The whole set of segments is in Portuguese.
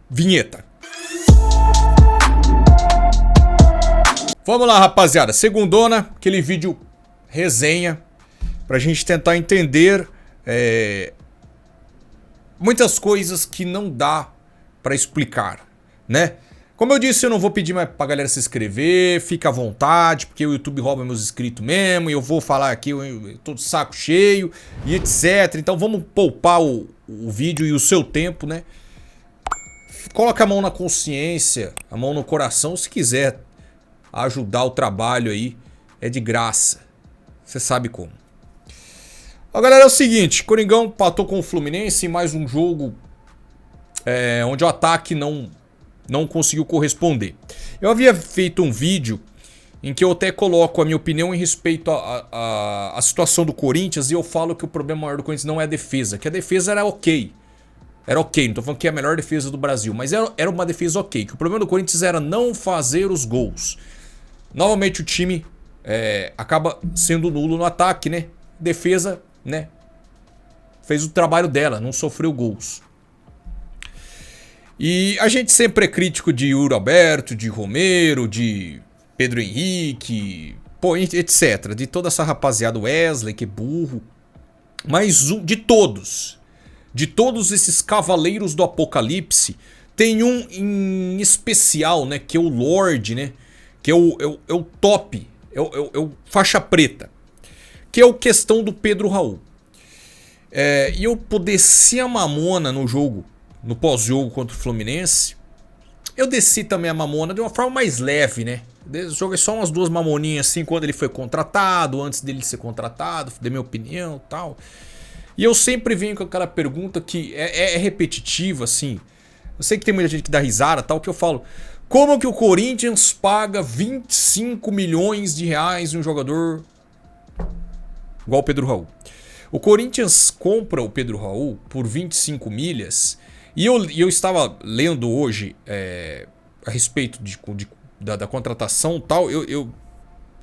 Vinheta. Vamos lá, rapaziada. Segundona, aquele vídeo resenha pra gente tentar entender muitas coisas que não dá pra explicar, né? Como eu disse, eu não vou pedir mais pra galera se inscrever, fica à vontade, porque o YouTube rouba meus inscritos mesmo, e eu vou falar aqui, eu tô de saco cheio, e etc. Então vamos poupar o vídeo e o seu tempo, né? Coloca a mão na consciência, a mão no coração, se quiser ajudar o trabalho aí, é de graça. Você sabe como. Ó, galera, é o seguinte, Coringão empatou com o Fluminense em mais um jogo onde o ataque não conseguiu corresponder. Eu havia feito um vídeo em que eu até coloco a minha opinião em respeito à situação do Corinthians, e eu falo que o problema maior do Corinthians não é a defesa, que a defesa era ok. Era ok, não tô falando que é a melhor defesa do Brasil, mas era uma defesa ok. Que o problema do Corinthians era não fazer os gols. Novamente o time acaba sendo nulo no ataque, né? Defesa, né? Fez o trabalho dela, não sofreu gols. E a gente sempre é crítico de Yuri Alberto, de Romero, de Pedro Henrique, pô, etc. De toda essa rapaziada, Wesley, que é burro. Mas de todos esses cavaleiros do apocalipse, tem um em especial, né? Que é o Lorde, né? Que é o top, é o faixa preta. Que é a questão do Pedro Raul. E eu desci a mamona no jogo, no pós-jogo contra o Fluminense. Eu desci também a mamona de uma forma mais leve, né? Joguei só umas duas mamoninhas assim quando ele foi contratado, antes dele ser contratado, dei minha opinião e tal. E eu sempre venho com aquela pergunta que é repetitiva, assim. Eu sei que tem muita gente que dá risada, tal, que eu falo: como que o Corinthians paga 25 milhões de reais em um jogador igual o Pedro Raul? O Corinthians compra o Pedro Raul por 25 milhas. E eu estava lendo hoje a respeito da contratação e tal. Eu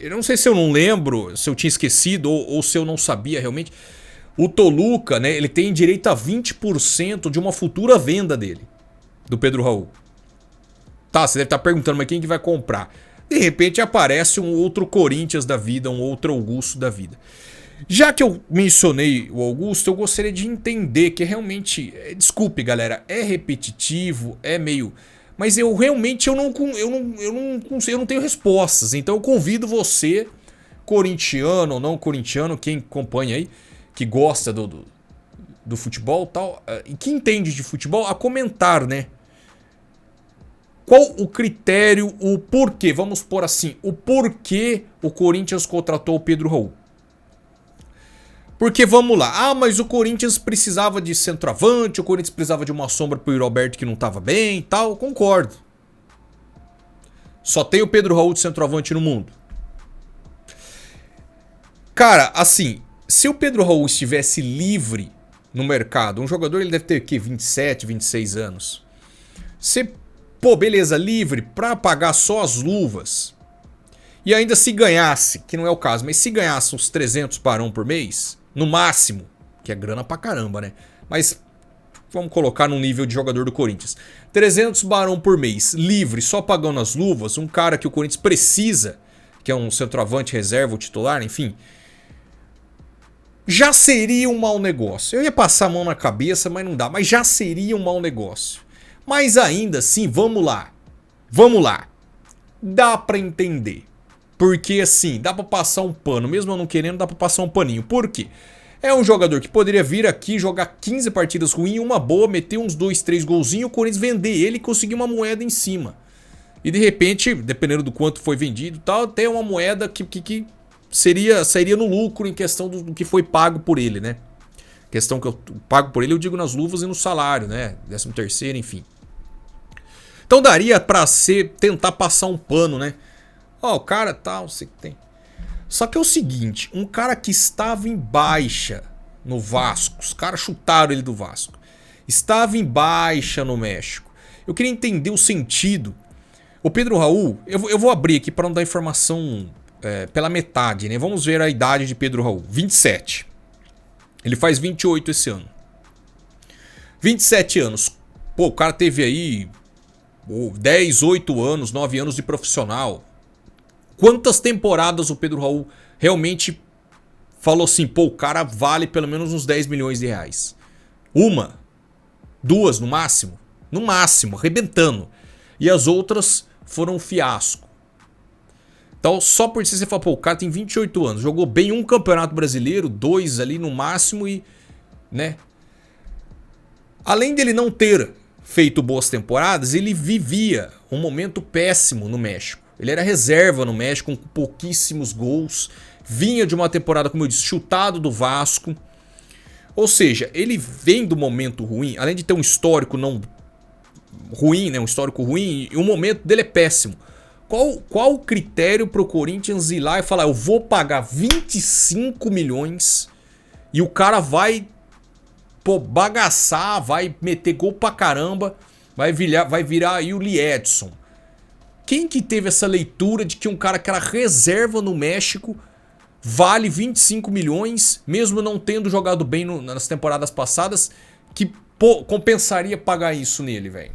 não sei se eu não lembro, se eu tinha esquecido ou se eu não sabia realmente. O Toluca, né, ele tem direito a 20% de uma futura venda dele, do Pedro Raul. Tá, você deve estar perguntando, mas quem que vai comprar? De repente aparece um outro Corinthians da vida, um outro Augusto da vida. Já que eu mencionei o Augusto, eu gostaria de entender que realmente, desculpe galera, é repetitivo, é meio... Mas eu realmente eu não tenho respostas. Então eu convido você, corintiano ou não corintiano, quem acompanha aí, que gosta do futebol e tal, e que entende de futebol, a comentar, né? Qual o critério, o porquê, vamos pôr assim, o porquê o Corinthians contratou o Pedro Raul. Porque vamos lá, mas o Corinthians precisava de centroavante, o Corinthians precisava de uma sombra pro Yuri Alberto que não tava bem e tal, concordo. Só tem o Pedro Raul de centroavante no mundo. Cara, assim, se o Pedro Raul estivesse livre no mercado, um jogador ele deve ter o quê? 27, 26 anos. Você, pô, beleza, livre pra pagar só as luvas. E ainda se ganhasse, que não é o caso, mas se ganhasse uns 300 barão por mês, no máximo, que é grana pra caramba, né? Mas vamos colocar num nível de jogador do Corinthians. 300 barão por mês, livre, só pagando as luvas, um cara que o Corinthians precisa, que é um centroavante reserva, o titular, enfim, já seria um mau negócio. Eu ia passar a mão na cabeça, mas não dá. Mas já seria um mau negócio. Mas ainda assim, vamos lá. Vamos lá. Dá pra entender. Porque assim, dá pra passar um pano. Mesmo eu não querendo, dá pra passar um paninho. Por quê? É um jogador que poderia vir aqui, jogar 15 partidas ruins, uma boa, meter uns 2, 3 golzinhos, o Corinthians vender ele e conseguir uma moeda em cima. E de repente, dependendo do quanto foi vendido e tal, tem uma moeda que sairia no lucro em questão do que foi pago por ele, né? Questão que eu pago por ele, eu digo nas luvas e no salário, né? 13º, enfim. Então daria pra tentar passar um pano, né? Ó, o cara tal, sei que tem. Só que é o seguinte, um cara que estava em baixa no Vasco, os caras chutaram ele do Vasco, estava em baixa no México. Eu queria entender o sentido. O Pedro Raul, eu vou abrir aqui para não dar informação pela metade, né? Vamos ver a idade de Pedro Raul, 27. Ele faz 28 esse ano. 27 anos. Pô, o cara teve aí 10, 8 anos, 9 anos de profissional. Quantas temporadas o Pedro Raul realmente falou assim, pô, o cara vale pelo menos uns 10 milhões de reais? Uma, duas no máximo. No máximo, arrebentando. E as outras foram um fiasco. Então, só por isso você fala, pô, o cara tem 28 anos, jogou bem um campeonato brasileiro, 2 ali no máximo e, né? Além dele não ter feito boas temporadas, ele vivia um momento péssimo no México. Ele era reserva no México, com pouquíssimos gols. Vinha de uma temporada, como eu disse, chutado do Vasco. Ou seja, ele vem do momento ruim, além de ter um histórico não ruim, né? Um histórico ruim, e o momento dele é péssimo. Qual o critério pro Corinthians ir lá e falar, eu vou pagar 25 milhões e o cara vai bagaçar, vai meter gol pra caramba, vai virar aí o Lee Edson. Quem que teve essa leitura de que um cara que era reserva no México vale 25 milhões, mesmo não tendo jogado bem nas temporadas passadas, que compensaria pagar isso nele, velho?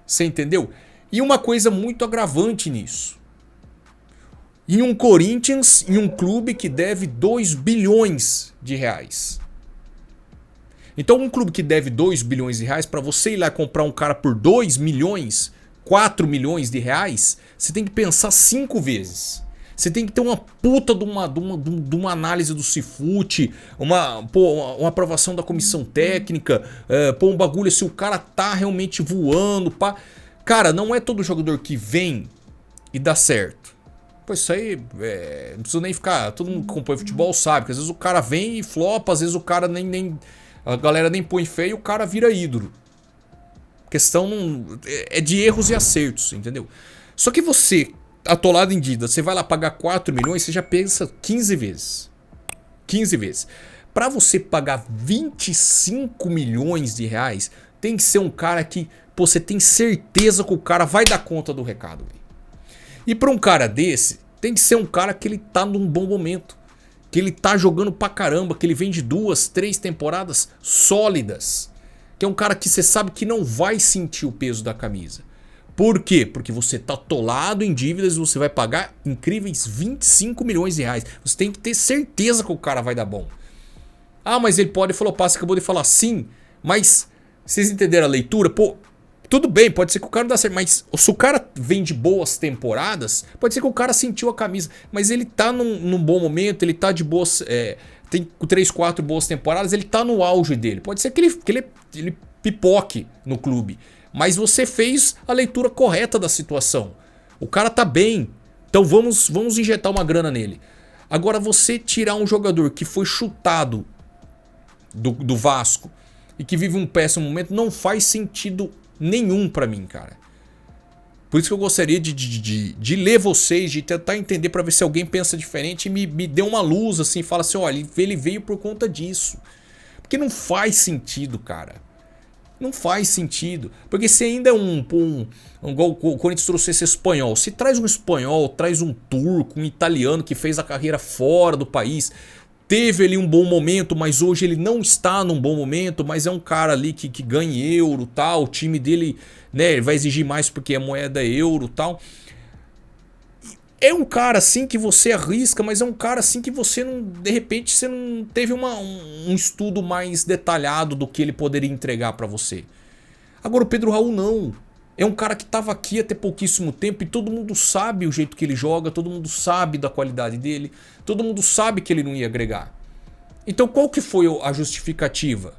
Você entendeu? E uma coisa muito agravante nisso. Em um Corinthians, em um clube que deve 2 bilhões de reais. Então um clube que deve 2 bilhões de reais, para você ir lá comprar um cara por 2 milhões, 4 milhões de reais, você tem que pensar 5 vezes. Você tem que ter uma puta de uma análise do Cifute, uma aprovação da comissão técnica, um bagulho se o cara tá realmente voando, pá. Cara, não é todo jogador que vem e dá certo. Pô, isso aí, não precisa nem ficar... Todo mundo que acompanha futebol sabe que às vezes o cara vem e flopa, às vezes o cara a galera nem põe fé e o cara vira ídolo. A questão é de erros e acertos, entendeu? Só que você, atolado em dívida, você vai lá pagar 4 milhões, você já pensa 15 vezes. 15 vezes. Pra você pagar 25 milhões de reais, tem que ser um cara que... Pô, você tem certeza que o cara vai dar conta do recado. Véio. E pra um cara desse, tem que ser um cara que ele tá num bom momento. Que ele tá jogando pra caramba, que ele vem de 2, 3 temporadas sólidas. Que é um cara que você sabe que não vai sentir o peso da camisa. Por quê? Porque você tá atolado em dívidas e você vai pagar incríveis 25 milhões de reais. Você tem que ter certeza que o cara vai dar bom. Ah, mas ele pode flopar, você acabou de falar sim, mas vocês entenderam a leitura? Pô, tudo bem, pode ser que o cara não dá certo, mas se o cara vem de boas temporadas, pode ser que o cara sentiu a camisa, mas ele tá num bom momento, ele tá de boas, tem 3, 4 boas temporadas, ele tá no auge dele. Pode ser que ele pipoque no clube, mas você fez a leitura correta da situação. O cara tá bem, então vamos injetar uma grana nele. Agora você tirar um jogador que foi chutado do Vasco e que vive um péssimo momento não faz sentido nenhum pra mim, cara. Por isso que eu gostaria de ler vocês, de tentar entender pra ver se alguém pensa diferente e me dê uma luz assim, fala assim, olha, ele veio por conta disso. Porque não faz sentido, cara. Não faz sentido. Porque se ainda é igual o Corinthians trouxe esse espanhol, se traz um espanhol, traz um turco, um italiano que fez a carreira fora do país, teve ali um bom momento, mas hoje ele não está num bom momento, mas é um cara ali que ganha euro, tal, o time dele, né, ele vai exigir mais porque a moeda é euro, tal. É um cara assim que você arrisca, mas é um cara assim que você não, de repente você não teve um estudo mais detalhado do que ele poderia entregar pra você. Agora o Pedro Raul não. É um cara que estava aqui até pouquíssimo tempo e todo mundo sabe o jeito que ele joga, todo mundo sabe da qualidade dele, todo mundo sabe que ele não ia agregar. Então qual que foi a justificativa?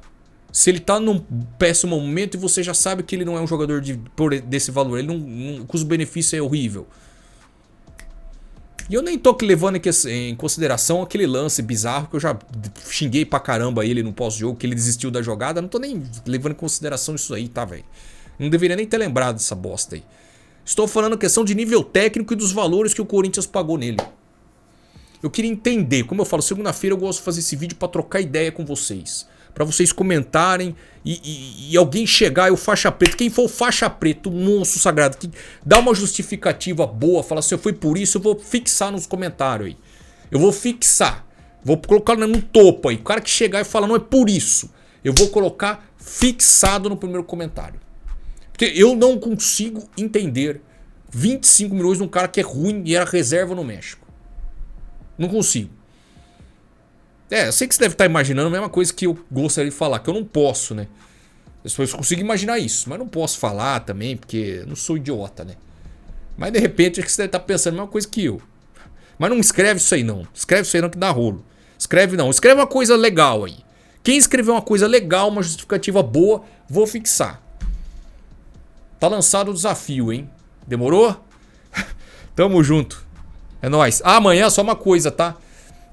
Se ele tá num péssimo momento e você já sabe que ele não é um jogador desse valor, ele o custo-benefício é horrível. E eu nem tô levando em consideração aquele lance bizarro que eu já xinguei pra caramba ele no pós-jogo, que ele desistiu da jogada, não tô nem levando em consideração isso aí, tá, velho? Não deveria nem ter lembrado dessa bosta aí. Estou falando questão de nível técnico e dos valores que o Corinthians pagou nele. Eu queria entender, como eu falo, segunda-feira eu gosto de fazer esse vídeo para trocar ideia com vocês. Para vocês comentarem e alguém chegar e o faixa preta, quem for o faixa preta, o monstro sagrado, que dá uma justificativa boa, fala assim, foi por isso, eu vou fixar nos comentários aí. Eu vou fixar, vou colocar no topo aí. O cara que chegar e falar, não é por isso, eu vou colocar fixado no primeiro comentário. Porque eu não consigo entender 25 milhões de um cara que é ruim e era reserva no México. Não consigo. Eu sei que você deve estar imaginando a mesma coisa que eu gostaria de falar, que eu não posso, né? Eu consigo imaginar isso, mas não posso falar também, porque eu não sou idiota, né? Mas de repente é que você deve estar pensando a mesma coisa que eu. Mas não escreve isso aí não. Escreve isso aí não que dá rolo. Escreve não. Escreve uma coisa legal aí. Quem escrever uma coisa legal, uma justificativa boa, vou fixar. Tá lançado o desafio, hein? Demorou? Tamo junto. É nóis. Amanhã só uma coisa, tá?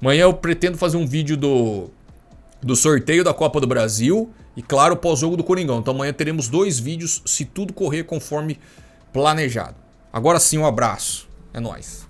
Amanhã eu pretendo fazer um vídeo do sorteio da Copa do Brasil e, claro, pós-jogo do Coringão. Então amanhã teremos 2 vídeos, se tudo correr conforme planejado. Agora sim, um abraço. É nóis.